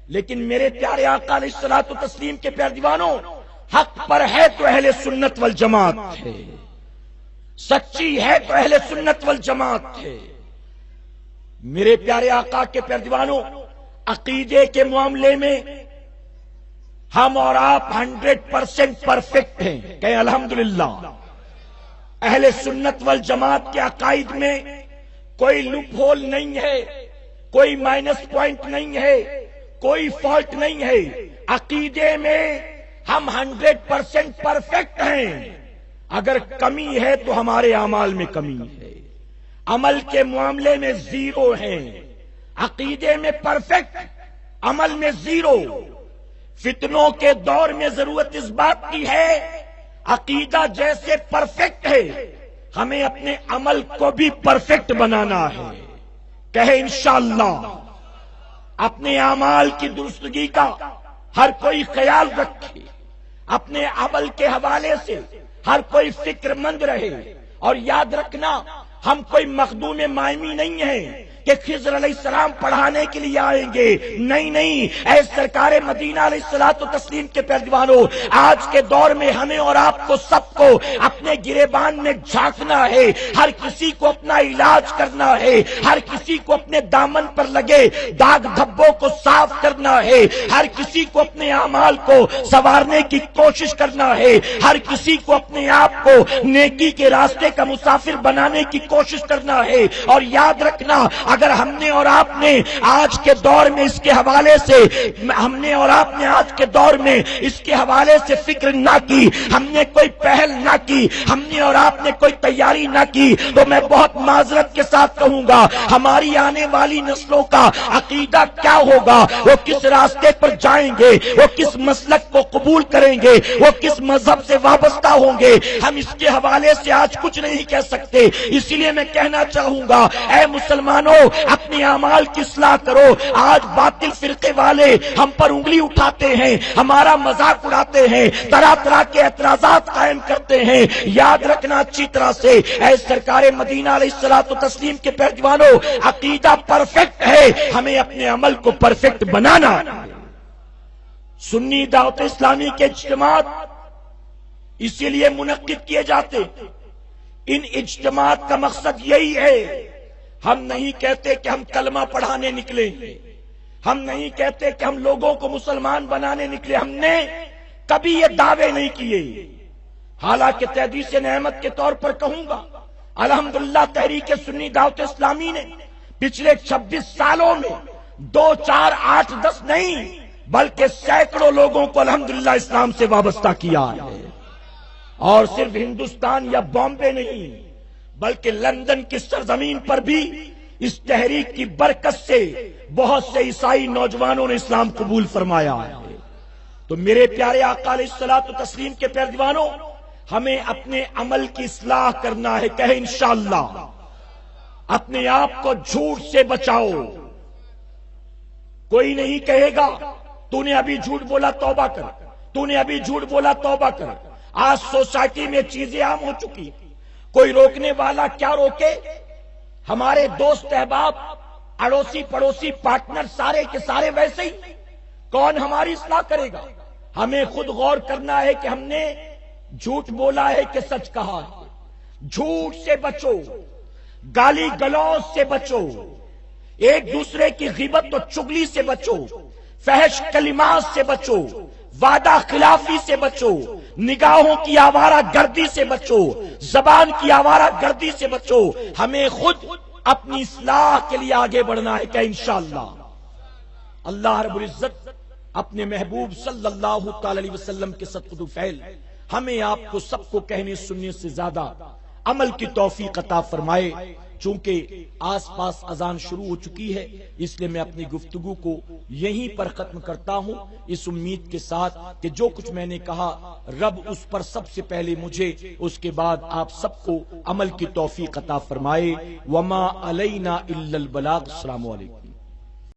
لیکن میرے پیارے آقا علیہ الصلوۃ والتسلیم کے پیارے دیوانوں، حق پر ہے تو اہل سنت والجماعت تھے، سچی ہے تو اہل سنت والجماعت تھے۔ میرے پیارے آقا کے پیارے دیوانوں، عقیدے کے معاملے میں ہم اور آپ 100% پرفیکٹ ہیں، کہیں الحمدللہ۔ اہل سنت والجماعت کے عقائد میں کوئی لوپ ہول نہیں ہے، کوئی مائنس پوائنٹ نہیں ہے، کوئی فالٹ نہیں ہے۔ عقیدے میں ہم 100% پرفیکٹ ہیں۔ اگر کمی ہے تو ہمارے اعمال میں کمی ہے، عمل کے معاملے میں زیرو ہیں۔ عقیدے میں پرفیکٹ، عمل میں زیرو۔ فتنوں کے دور میں ضرورت اس بات کی ہے، عقیدہ جیسے پرفیکٹ ہے ہمیں اپنے عمل کو بھی پرفیکٹ بنانا ہے، کہے انشاءاللہ۔ اپنے اعمال کی درستگی کا ہر کوئی خیال رکھے، اپنے عمل کے حوالے سے ہر کوئی فکر مند رہے، اور یاد رکھنا ہم کوئی مخدوم مائمی نہیں ہیں کہ خضر علیہ السلام پڑھانے کے لیے آئیں گے، نہیں نہیں۔ اے سرکار مدینہ علیہ الصلوۃ والتسلیم کے پیارے دیوانوں، آج کے دور میں ہمیں اور آپ کو سب کو اپنے گریبان میں جھانکنا ہے، ہر کسی کو اپنا علاج کرنا ہے، ہر کسی کو اپنے دامن پر لگے داغ دھبوں کو صاف کرنا ہے، ہر کسی کو اپنے اعمال کو سنوارنے کی کوشش کرنا ہے، ہر کسی کو اپنے آپ کو نیکی کے راستے کا مسافر بنانے کی کوشش کرنا ہے۔ اور یاد رکھنا، اگر ہم نے اور آپ نے آج کے دور میں اس کے حوالے سے آج کے دور میں اس کے حوالے سے فکر نہ کی، ہم نے کوئی پہل نہ کی، ہم نے اور آپ نے کوئی تیاری نہ کی، تو میں بہت معذرت کے ساتھ کہوں گا ہماری آنے والی نسلوں کا عقیدہ کیا ہوگا، وہ کس راستے پر جائیں گے، وہ کس مسلک کو قبول کریں گے، وہ کس مذہب سے وابستہ ہوں گے، ہم اس کے حوالے سے آج کچھ نہیں کہہ سکتے۔ اسی لیے میں کہنا چاہوں گا، اے مسلمانوں، اپنی اعمال کی اصلاح کرو۔ آج باطل فرقے والے ہم پر انگلی اٹھاتے ہیں، ہمارا مذاق اڑاتے ہیں، طرح طرح کے اعتراضات قائم کرتے ہیں۔ یاد رکھنا اچھی طرح سے، اے سرکار مدینہ علیہ الصلوۃ والتسلیم کے پیارے دیوانوں، عقیدہ پرفیکٹ ہے، ہمیں اپنے عمل کو پرفیکٹ بنانا۔ سنی دعوت اسلامی کے اجتماعات اسی لیے منعقد کیے جاتے، ان اجتماعات کا مقصد یہی ہے۔ ہم نہیں کہتے کہ ہم کلمہ پڑھانے نکلے، ہم نہیں کہتے کہ ہم لوگوں کو مسلمان بنانے نکلے، ہم نے کبھی یہ دعوے نہیں کیے۔ حالانکہ تحدیث نعمت کے طور پر کہوں گا، الحمدللہ تحریک سنی دعوت اسلامی نے پچھلے 26 سالوں میں 2 4 8 10 نہیں بلکہ سینکڑوں لوگوں کو الحمدللہ اسلام سے وابستہ کیا ہے، اور صرف ہندوستان یا بامبے نہیں بلکہ لندن کی سرزمین پر بھی اس تحریک کی برکت سے بہت سے عیسائی نوجوانوں نے اسلام قبول فرمایا ہے۔ تو میرے پیارے آقا علیہ الصلوۃ والتسلیم کے پیارے دیوانوں، ہمیں اپنے عمل کی اصلاح کرنا ہے، کہے انشاءاللہ۔ اپنے آپ کو جھوٹ سے بچاؤ۔ کوئی نہیں کہے گا تو نے ابھی جھوٹ بولا توبہ کر، تو نے ابھی جھوٹ بولا توبہ کر۔ آج سوسائٹی میں چیزیں عام ہو چکی، کوئی روکنے والا کیا روکے؟ ہمارے دوست احباب، اڑوسی پڑوسی، پارٹنر سارے کے سارے ویسے ہی، کون ہماری اصلاح کرے گا؟ ہمیں خود غور کرنا ہے کہ ہم نے جھوٹ بولا ہے کہ سچ کہا ہے۔ جھوٹ سے بچو، گالی گلوچ سے بچو، ایک دوسرے کی غیبت و چغلی سے بچو، فحش کلمات سے بچو، وعدہ خلافی سے بچو، نگاہوں کی آوارہ گردی سے بچو، زبان کی آوارہ گردی سے بچو۔ ہمیں خود اپنی اصلاح کے لیے آگے بڑھنا ہے کہ انشاءاللہ اللہ رب العزت اپنے محبوب صلی اللہ تعالی علیہ وسلم کے صدقۃ فعل ہمیں آپ کو سب کو کہنے سننے سے زیادہ عمل کی توفیق عطا فرمائے۔ چونکہ آس پاس اذان شروع ہو چکی ہے، اس لیے میں اپنی گفتگو کو یہیں پر ختم کرتا ہوں، اس امید کے ساتھ کہ جو کچھ میں نے کہا رب اس پر سب سے پہلے مجھے، اس کے بعد آپ سب کو عمل کی توفیق عطا فرمائے۔ وما علینا الا البلاغ۔ السلام علیکم۔